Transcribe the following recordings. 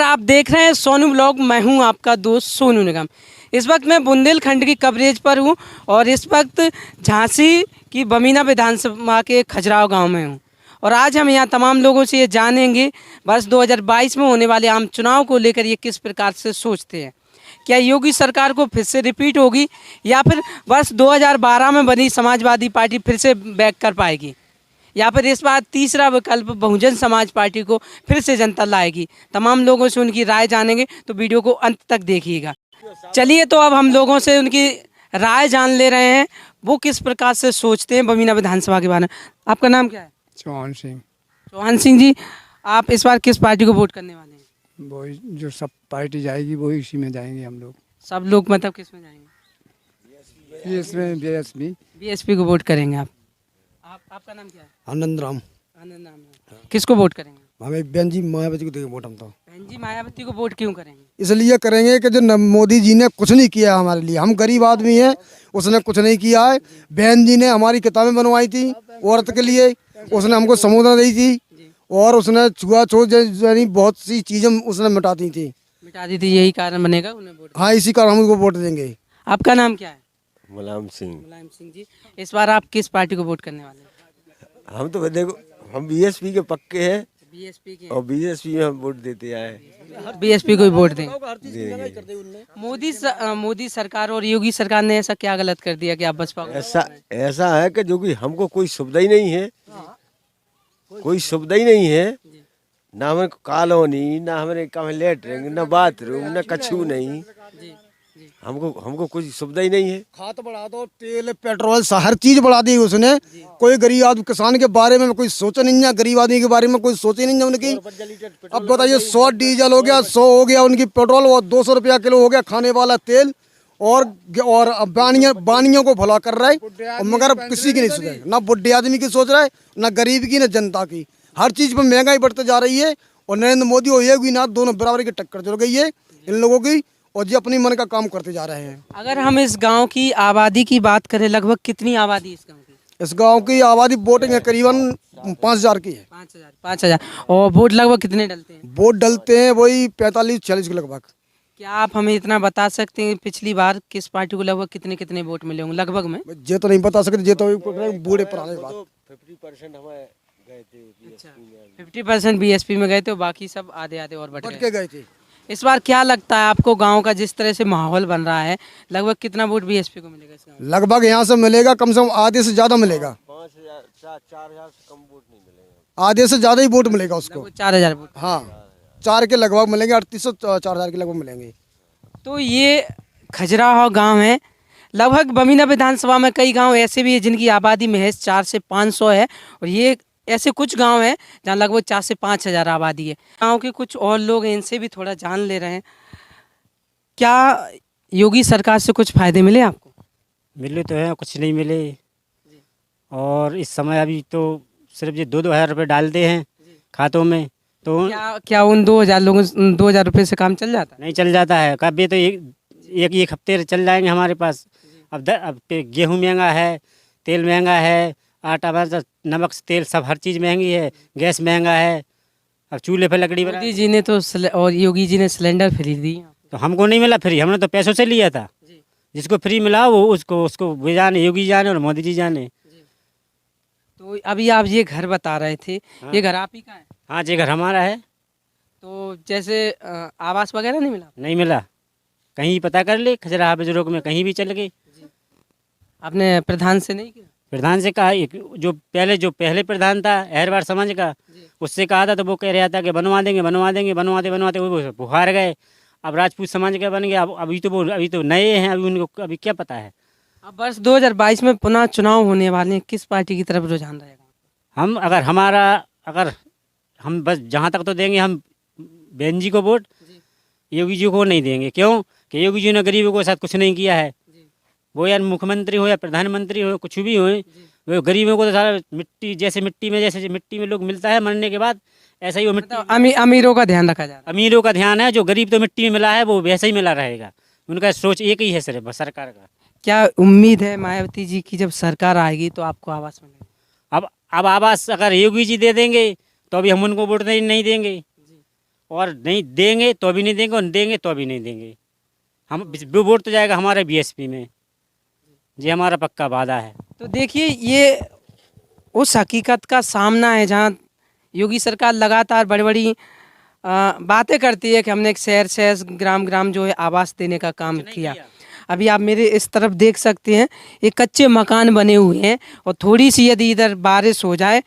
आप देख रहे हैं सोनू ब्लॉग। मैं हूं आपका दोस्त सोनू निगम। इस वक्त मैं बुंदेलखंड की कवरेज पर हूं और इस वक्त झांसी की बमीना विधानसभा के खजुराहो गांव में हूं। और आज हम यहां तमाम लोगों से ये जानेंगे वर्ष 2022 में होने वाले आम चुनाव को लेकर ये किस प्रकार से सोचते हैं। क्या योगी सरकार को फिर से रिपीट होगी या फिर वर्ष 2012 में बनी समाजवादी पार्टी फिर से बैक कर पाएगी, या फिर इस बार तीसरा विकल्प बहुजन समाज पार्टी को फिर से जनता लाएगी। तमाम लोगों से उनकी राय जानेंगे, तो वीडियो को अंत तक देखिएगा। चलिए तो अब हम लोगों से उनकी राय जान ले रहे हैं, वो किस प्रकार से सोचते हैं बमीना विधानसभा के बारे में। आपका नाम क्या है? चौहान सिंह। चौहान सिंह जी, आप इस बार किस पार्टी को वोट करने वाले हैं? वही जो सब पार्टी जाएगी वही इसी में जाएंगे हम लोग। सब लोग मतलब किस में जाएंगे? इसमें बीएसपी। बीएसपी को वोट करेंगे आप। आपका नाम क्या है? आनंद राम। आनंद नाम है। किसको वोट करेंगे? हमें बहन जी मायावती को देंगे वोट हम तो। बहन जी मायावती को वोट क्यों करेंगे? इसलिए करेंगे कि जो मोदी जी ने कुछ नहीं किया हमारे लिए, हम गरीब आदमी हैं, उसने कुछ नहीं किया है। बहन जी ने हमारी किताबें बनवाई थी औरत के लिए, उसने हमको समुद्र दी थी और उसने छुआछूत यानी बहुत सी चीज़ें उसने मिटा दी थी। यही कारण बनेगा उन्हें वोट। हाँ, इसी कारण हम उनको वोट देंगे। आपका नाम क्या है? मुलायम सिंह। मुलायम सिंह जी, इस बार आप किस पार्टी को वोट करने वाले हैं? हम तो देखो हम बीएसपी के पक्के हैं बीएसपी के। और बीएसपी में हम वोट देते आए। बीएसपी को ही वोट दें। देंगे। मोदी सरकार और योगी सरकार ने ऐसा क्या गलत कर दिया कि आप बसपा को? ऐसा है कि जो कि हमको कोई सुविधा ही नहीं है, कोई सुविधा ही नहीं है, ना हमें कॉलोनी, ना हमारे कहीं लेटरिंग, ना बाथरूम, ना कछु नहीं। हमको कोई सुविधा ही नहीं है। खाद बढ़ा दो, तेल पेट्रोल हर चीज बढ़ा दी उसने। कोई गरीब आदमी किसान के बारे में कोई सोचा नहीं है, गरीब आदमी के बारे में कोई सोचे नहीं है उनकी। अब बताइए 100 डीजल हो गया, 100 हो गया उनकी पेट्रोल, और 200 रुपया किलो हो गया खाने वाला तेल। और बानियों को भला कर रहा है, और मगर किसी की नहीं सोच रहा है, ना बुढ़े आदमी की सोच रहा है, ना गरीब की, ना जनता की। हर चीज पर महंगाई बढ़ते जा रही है और नरेंद्र मोदी और योगी नाथ दोनों बराबर की टक्कर चल गई है इन लोगों की, और जी अपनी मन का काम करते जा रहे हैं। अगर हम इस गांव की आबादी की बात करें, लगभग कितनी आबादी इस गांव की? इस गांव की आबादी वोटिंग है करीबन 5000 की है। 5,000। और वोट लगभग कितने डलते हैं? वोट डलते हैं वही 45-46 के लगभग। क्या आप हमें इतना बता सकते हैं पिछली बार किस पार्टी को लगभग कितने कितने वोट मिले होंगे लगभग में? ये तो नहीं बता सकते, ये तो बूढ़े पुराने बात। 50% हमारे गए थे। अच्छा, 50% बीएसपी में गए थे, बाकी सब आधे आधे और बट के गए थे। इस बार क्या लगता है आपको, गांव का जिस तरह से माहौल बन रहा है, लगभग कितना वोट बीएसपी को मिलेगा इस गांव में? लगभग यहाँ से मिलेगा कम से कम आधे से ज्यादा मिलेगा। 5,000 4,000 से कम वोट नहीं मिलेगा। आधे से ज्यादा ही वोट मिलेगा उसको। 4,000 वोट। हाँ, 4 के लगभग मिलेंगे, 3800 4000 के लगभग मिलेंगे। तो ये खजुराहो गांव है। लगभग बमीना विधानसभा में कई गांव ऐसे भी है जिनकी आबादी महज 4 से 500 है, और ये ऐसे कुछ गांव हैं जहां लगभग 4 से 5,000 आबादी है। गांव के कुछ और लोग हैं, इनसे भी थोड़ा जान ले रहे हैं। क्या योगी सरकार से कुछ फायदे मिले आपको? मिले तो हैं, कुछ नहीं मिले। और इस समय अभी तो सिर्फ ये 2-2 हज़ार रुपये डालते हैं खातों में, तो क्या उन 2,000 लोगों 2,000 रुपये से काम चल जाता है? नहीं चल जाता है। कभी तो एक हफ्ते चल जाएंगे हमारे पास। अब गेहूँ महंगा है, तेल महंगा है, आटा बाजार, नमक तेल सब हर चीज़ महंगी है, गैस महंगा है। अब चूल्हे पर लकड़ी बना। मोदी जी ने तो और योगी जी ने सिलेंडर फ्री दी, तो हमको नहीं मिला फ्री, हमने तो पैसों से लिया था। जिसको फ्री मिला वो उसको वे जाने, योगी जाने और मोदी जी जाने। तो अभी आप ये घर बता रहे थे, ये घर आप ही का है? हाँ, ये घर हमारा है। तो जैसे आवास वगैरह नहीं मिला? नहीं मिला, कहीं पता कर ले, खजुराहो बुजुर्ग में कहीं भी चल गए। आपने प्रधान से नहीं किया? प्रधान से कहा, जो पहले प्रधान था अहरवार समाज का, उससे कहा था तो वो कह रहा था कि बनवा देंगे, बनवाते वो बुहार गए। अब राजपूत समाज का बन गया। अब अभी तो नए हैं, अभी उनको अभी क्या पता है। अब वर्ष 2022 में पुनः चुनाव होने वाले हैं, किस पार्टी की तरफ रुझान रहेगा? अगर हम बस जहाँ तक तो देंगे हम बहन जी को वोट, योगी जी को नहीं देंगे। क्यों कि योगी जी ने गरीबों के साथ कुछ नहीं किया है। वो यार मुख्यमंत्री हो या प्रधानमंत्री हो, कुछ भी हो, वो गरीबों को तो सारा मिट्टी में लोग मिलता है मरने के बाद, ऐसा ही वो मिट्टी अमीरों का ध्यान रखा जा रहा है। अमीरों का ध्यान है, जो गरीब तो मिट्टी में मिला है वो वैसे ही मिला रहेगा। उनका सोच एक ही है सिर्फ सरकार का। क्या उम्मीद है मायावती जी की जब सरकार आएगी तो आपको आवास मिलेगा? अब आवास अगर योगी जी दे देंगे तो अभी हम उनको वोट नहीं देंगे। और नहीं देंगे तो भी नहीं देंगे और देंगे तो भी नहीं देंगे। हम वो वोट तो जाएगा हमारे बीएसपी में, ये हमारा पक्का वादा है। तो देखिए ये उस हकीकत का सामना है जहाँ योगी सरकार लगातार बड़ी बड़ी बातें करती है कि हमने एक शहर शहर ग्राम ग्राम जो है आवास देने का काम किया। अभी आप मेरे इस तरफ देख सकते हैं ये कच्चे मकान बने हुए हैं और थोड़ी सी यदि इधर बारिश हो जाए,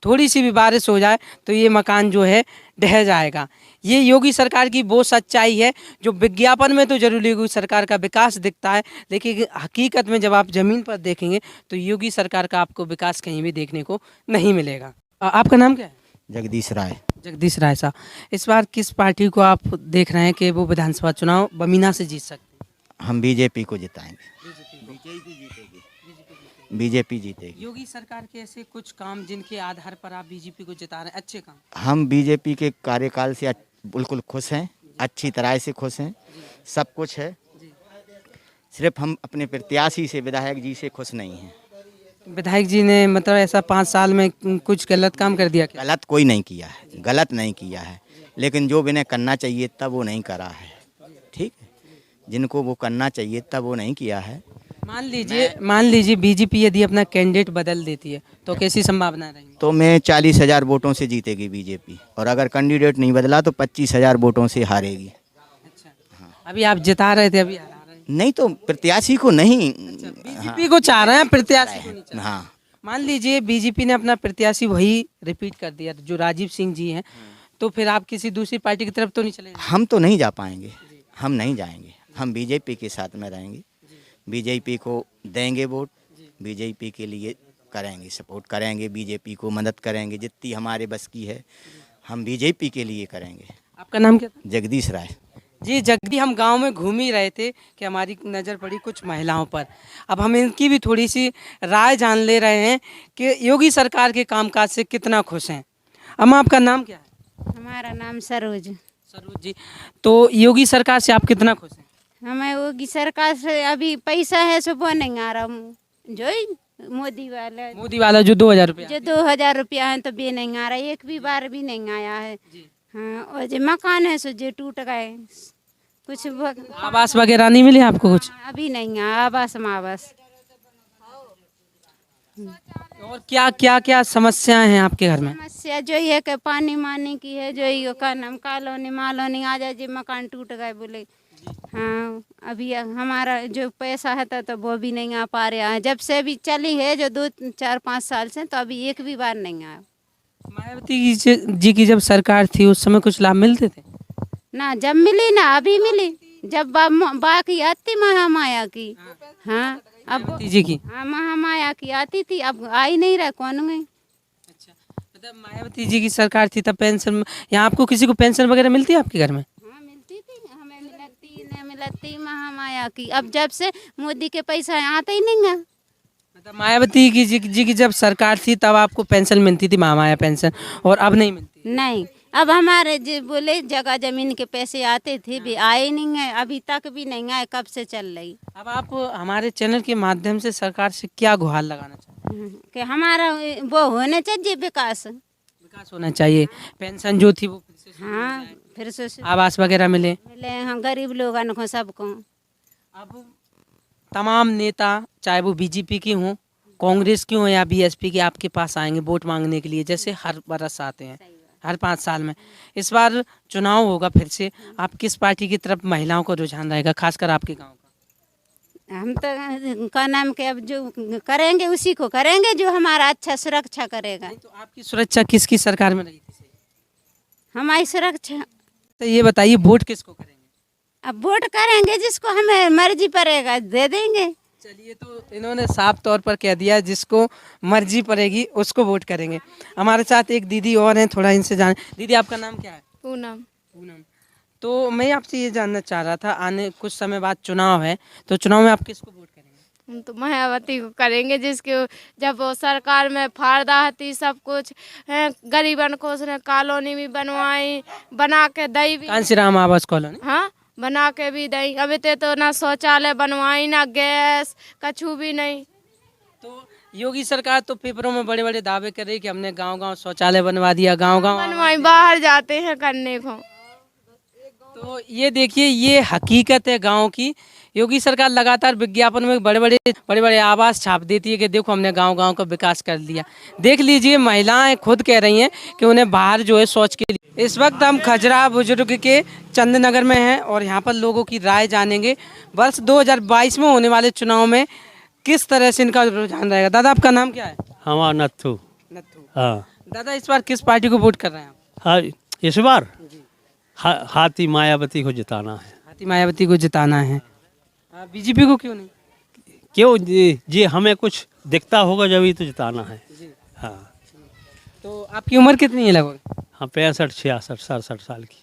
थोड़ी सी भी बारिश हो जाए तो ये मकान जो है ढह जाएगा। ये योगी सरकार की वो सच्चाई है जो विज्ञापन में तो जरूर योगी सरकार का विकास दिखता है, लेकिन हकीकत में जब आप ज़मीन पर देखेंगे तो योगी सरकार का आपको विकास कहीं भी देखने को नहीं मिलेगा। आपका नाम क्या है? जगदीश राय। जगदीश राय साहब, इस बार किस पार्टी को आप देख रहे हैं कि वो विधानसभा चुनाव बमीना से जीत सकते हैं? हम बीजेपी को जिताएंगे। बीजेपी जीतेगी। योगी सरकार के ऐसे कुछ काम जिनके आधार पर आप बीजेपी को जिता रहे हैं, अच्छे काम? हम बीजेपी के कार्यकाल से बिल्कुल खुश हैं, अच्छी तरह से खुश हैं, सब कुछ है। सिर्फ हम अपने प्रत्याशी से, विधायक जी से खुश नहीं हैं। विधायक जी ने मतलब ऐसा 5 साल में कुछ गलत काम कर दिया क्या? गलत कोई नहीं किया है, गलत नहीं किया है, लेकिन जो इन्हें करना चाहिए तब वो नहीं करा है। ठीक है, जिनको वो करना चाहिए तब वो नहीं किया है। मान लीजिए बीजेपी यदि अपना कैंडिडेट बदल देती है तो कैसी संभावना रहेगी? तो मैं 40,000 वोटों से जीतेगी बीजेपी, और अगर कैंडिडेट नहीं बदला तो 25,000 वोटों से हारेगी। अच्छा, अभी आप जिता रहे थे, अभी हरा रहे हैं। नहीं तो प्रत्याशी को नहीं, बीजेपी को चाह रहे हैं, प्रत्याशी को नहीं चाह रहे। हाँ। मान लीजिए बीजेपी ने अपना प्रत्याशी वही रिपीट कर दिया जो राजीव सिंह जी हैं, तो फिर आप किसी दूसरी पार्टी की तरफ तो नहीं चले जाएंगे? हम तो नहीं जा पाएंगे, हम नहीं जाएंगे, हम बीजेपी के साथ में रहेंगे, बीजेपी को देंगे वोट, बीजेपी के लिए करेंगे, सपोर्ट करेंगे, बीजेपी को मदद करेंगे जितनी हमारे बस की है, हम बीजेपी के लिए करेंगे। आपका नाम क्या था? जगदीश राय। जी जगदी, हम गांव में घूम ही रहे थे कि हमारी नज़र पड़ी कुछ महिलाओं पर। अब हम इनकी भी थोड़ी सी राय जान ले रहे हैं कि योगी सरकार के कामकाज से कितना खुश हैं। अम्मा आपका नाम क्या है? हमारा नाम सरोज। सरोज जी, तो योगी सरकार से आप कितना खुश हैं? हमें योगी सरकार से अभी पैसा है सो वो नहीं आ रहा, जो ही मोदी वाला जो 2,000 रुपया, जो 2,000 रुपया है तो भी नहीं आ रहा, एक भी बार भी नहीं आया है। हाँ, और जो मकान है सो जो टूट गए, कुछ आवास वगैरह नहीं मिले आपको कुछ? अभी नहीं आया आवास मावास। और क्या क्या क्या समस्याएं हैं आपके घर में? समस्या जो ही है कि पानी मानी की है, जो ही का नाम कॉलोनी मालोनी आ जाए, जो मकान टूट गए बोले। हाँ, अभी हमारा जो पैसा है तो वो भी नहीं आ पा रहा है, जब से भी चली है जो 2-4-5 साल से, तो अभी एक भी बार नहीं आया। मायावती जी की जब सरकार थी उस समय कुछ लाभ मिलते थे? ना जब मिली ना अभी मिली, जब बाकी आती महामाया की। हाँ, अब मायावती जी की? हाँ, महामाया की आती थी, अब आ ही नहीं रहा कौन गई। अच्छा, मतलब मायावती जी की सरकार थी तब पेंशन, यहाँ आपको किसी को पेंशन वगैरह मिलती है आपके घर में? हाँ मिलती थी, हमें मिलती नहीं मिलती महामाया की। अब जब से मोदी के पैसा आते ही नहीं है। मतलब मायावती जी की जब सरकार थी तब आपको पेंशन मिलती थी, महामाया पेंशन, और अब नहीं मिलती? नहीं, अब हमारे जो बोले जगह जमीन के पैसे आते थे भी आए नहीं है, अभी तक भी नहीं आए, कब से चल रही। अब आप हमारे चैनल के माध्यम से सरकार से क्या गुहार लगाना चाहते हैं? कि हमारा वो होने चाहिए विकास। विकास होना चाहिए, पेंशन जो थी वो फिर से हाँ, फिर से आवास वगैरह मिले। हम गरीब लोगों को सबको। अब तमाम नेता चाहे वो बीजेपी की हों, कांग्रेस की हों या बीएसपी के, आपके पास आएंगे वोट मांगने के लिए, जैसे हर बरस आते हैं हर 5 साल में। इस बार चुनाव होगा फिर से, आप किस पार्टी की तरफ महिलाओं का रुझान रहेगा, खासकर आपके गांव का? हम तो का नाम के अब जो करेंगे उसी को करेंगे जो हमारा अच्छा सुरक्षा करेगा। तो आपकी सुरक्षा किसकी सरकार में रही थी? हमारी सुरक्षा। तो ये बताइए वोट किसको करेंगे? अब वोट करेंगे जिसको हमें मर्जी पड़ेगा दे देंगे। चलिए, तो इन्होंने साफ तौर पर कह दिया जिसको मर्जी पड़ेगी उसको वोट करेंगे। हमारे साथ एक दीदी और हैं, थोड़ा इनसे जाने। दीदी आपका नाम क्या है? पूनम। पूनम। तो मैं आपसे ये जानना चाह रहा था, आने कुछ समय बाद चुनाव है, तो चुनाव में आप किसको वोट करेंगे? हम तो मायावती को करेंगे, जिसके जब वो सरकार में फायदा थी सब कुछ गरीबन को उसने कॉलोनी भी बनवाई, बना के दई भी। कांसीराम आवास कॉलोनी? हाँ, बना के भी दई। अभी तो ना शौचालय बनवाई, ना गैस, कछु भी नहीं। तो योगी सरकार तो पेपरों में बड़े बड़े दावे कर रही है कि हमने गांव-गांव शौचालय बनवा दिया, गांव-गांव। बनवाई बाहर जाते हैं करने को। तो ये देखिए, ये हकीकत है गांव की। योगी सरकार लगातार विज्ञापन में बड़े बड़े आवास छाप देती है कि देखो हमने गांव-गांव का विकास कर लिया। देख लीजिए, महिलाएं खुद कह रही हैं कि उन्हें बाहर जो है शौच के लिए। इस वक्त हम खजरा बुजुर्ग के चंदनगर में हैं और यहाँ पर लोगों की राय जानेंगे वर्ष 2022 में होने वाले चुनाव में किस तरह से इनका रुझान रहेगा। दादा, आपका नाम क्या है? हमारा नत्थू। नत्थू। हाँ दादा, इस बार किस पार्टी को वोट कर रहे हैं आप? हाँ, इस बार हाथी मायावती को जिताना है। हाथी मायावती को जिताना है। बीजेपी को क्यों नहीं? क्यों जी हमें कुछ दिखता होगा जब ही तो जिताना है। हाँ। तो आपकी उम्र कितनी है लगभग? हाँ, 65, 66, 67 साल की।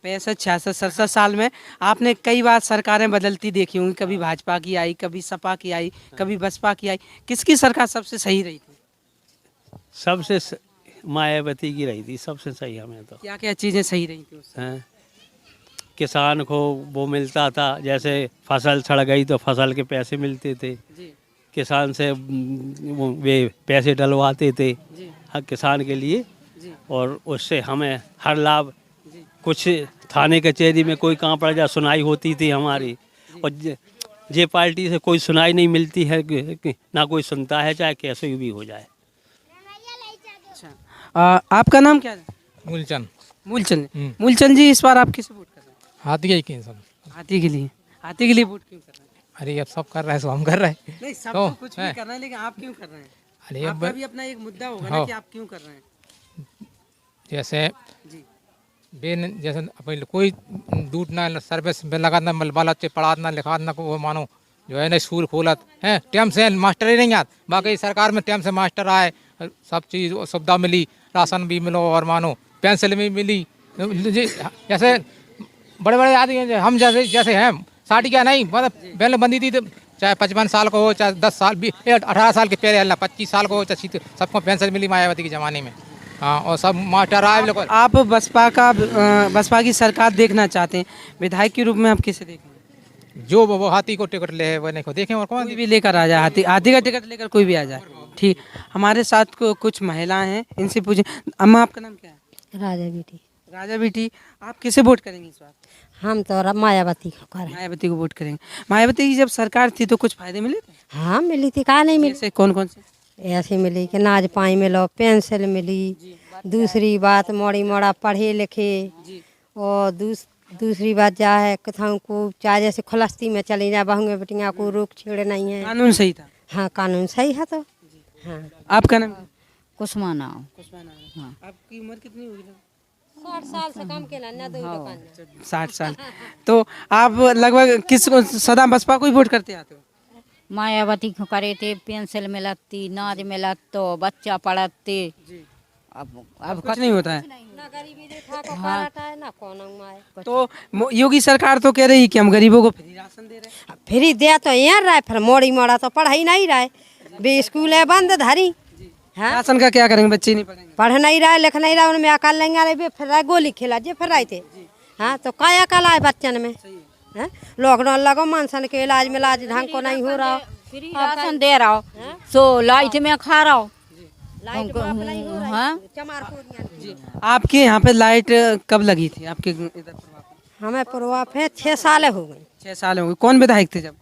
65, 66, 67 साल में आपने कई बार सरकारें बदलती देखी होंगी। कभी भाजपा की आई, कभी सपा की आई, कभी बसपा की आई। किसकी सरकार सबसे सही रही थी? सबसे मायावती की रही थी सबसे सही। हमें तो क्या क्या चीज़ें सही रही थी उससे? हैं? किसान को वो मिलता था, जैसे फसल सड़ गई तो फसल के पैसे मिलते थे। जी किसान से वो वे पैसे डलवाते थे जी हर किसान के लिए, जी और उससे हमें हर लाभ। जी कुछ थाने कचहरी में कोई काम पड़ जाए सुनाई होती थी हमारी, और जे पार्टी से कोई सुनाई नहीं मिलती है ना कोई सुनता है, चाहे कैसे भी हो जाए। अच्छा, आपका नाम क्या है? मूलचंद। मूलचंद। मूलचंद जी, इस बार आप किसे वोट कर रहे हैं? हाथी के ही सब। हाथी के लिए। हाथी के लिए वोट क्यों कर रहे हैं? अरे अब सब कर रहे हैं सो हम कर रहे हैं। नहीं, सब तो, तो कुछ भी कर रहे हैं, लेकिन आप क्यों कर रहे हैं? अरे आपका अब भी अपना एक मुद्दा होगा ना हाँ। कि आप क्यों कर रहे हैं। जैसे जी बेन जैसे अपन कोई दूध ना सर्विस में लगा ना बाला चे पढ़ा ना लिखा ना को वो मानो जो है ना स्कूल खोलत है टाइम से मास्टर ही नहीं आते। बाकी सरकार में टाइम से मास्टर आए, सब चीज़ सुविधा मिली, राशन भी मिलो और मानो पेंसिल भी मिली। जैसे बड़े बड़े आदमी हम जैसे हैं 60 क्या नहीं, मतलब पहले बंदी थी तो चाहे 55 साल को हो, चाहे 10 साल 18 साल के पहले अल्लाह 25 साल को हो, चाहे सबको पेंशन मिली मायावती के ज़माने में। हाँ, और सब मास्टर आए बिल्कुल। आप बसपा की सरकार देखना चाहते हैं, विधायक के रूप में आप किसे देखें? जो वो हाथी को टिकट ले वो नहीं को देखें, और कौन कोई भी लेकर आ जाए, हाथी का टिकट लेकर कोई भी आ जाए। ठीक, हमारे साथ कुछ महिलाएं हैं, इनसे पूछें। अम्मा, आपका नाम क्या है? राजा बेटी। राजा बेटी, आप किसे वोट करेंगे इस बार? हम तो मायावती को करें। मायावती को वोट करेंगे। मायावती की जब सरकार थी तो कुछ फायदे मिले थे? हाँ मिली थी, कहा नहीं मिली। जैसे कौन कौन से? ऐसी मिली कि नाज पाई मिलो, पेंसिल मिली। दूसरी बात मोड़ी मोड़ा पढ़े लिखे, और दूसरी बात जा है कथाओं को चाहे जैसे खुलस्ती में चली जाए, बहुएं बेटियाँ को रोक छेड़ नहीं है। कानून सही था? हाँ कानून सही है। तो हाँ। आपका नाम? कुसमाना। हाँ। आपकी उम्र कितनी होगी? 60 साल से कम के ना 60 साल। तो आप लगभग किस सदा बसपा को ही वोट करते आते हो? मायावती को करे थे, पेंसिल मिलती, नाज मिलत तो बच्चा पढ़ते। अब कुछ नहीं होता है। ना गरीबी देखा को पाराटा है ना कौन माए। तो योगी सरकार तो कह रही कि हम गरीबों को फ्री राशन दे रहे हैं। फ्री दे तो यहाँ रहे, फिर मोड़ी मोड़ा तो पढ़ाई नहीं रहे, बे स्कूल है बंद धरी। हाँ? राशन का क्या करेंगे? बच्चे नहीं पढ़ेंगे, पढ़ नहीं रहा, लिख नहीं रहा, उनमें अकल नहीं आ रही, फिर रहे गोली खिला जे फिर रहे थे। हाँ, तो क्या अकल आए बच्चन में? लॉकडाउन लगो, मानसन के इलाज में इलाज ढंग को नहीं हो रहा। फ्री राशन दे रहा हो, सो लाइट में खा रहा हो। हाँ? आपके यहाँ पे लाइट कब लगी थी? आपके इधर हमें पूर्वाप है 6 साल हो गए। 6 साल हो गए। कौन विधायक थे जब?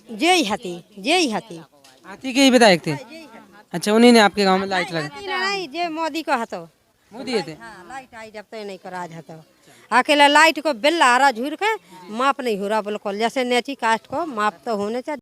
जे ही हती हाथी के ही विधायक थे। अच्छा, उन्हीं ने आपके गांव में लाइट लगी? नहीं, जे मोदी को हतो। मोदी थे? हाँ, लाइट आई जब तो नहीं को राज हतो। अकेला लाइट को बिल आ रहा झूर के माप नहीं हो रहा बिल्कुल, जैसे नेची कास्ट को माप तो होने चाहिए।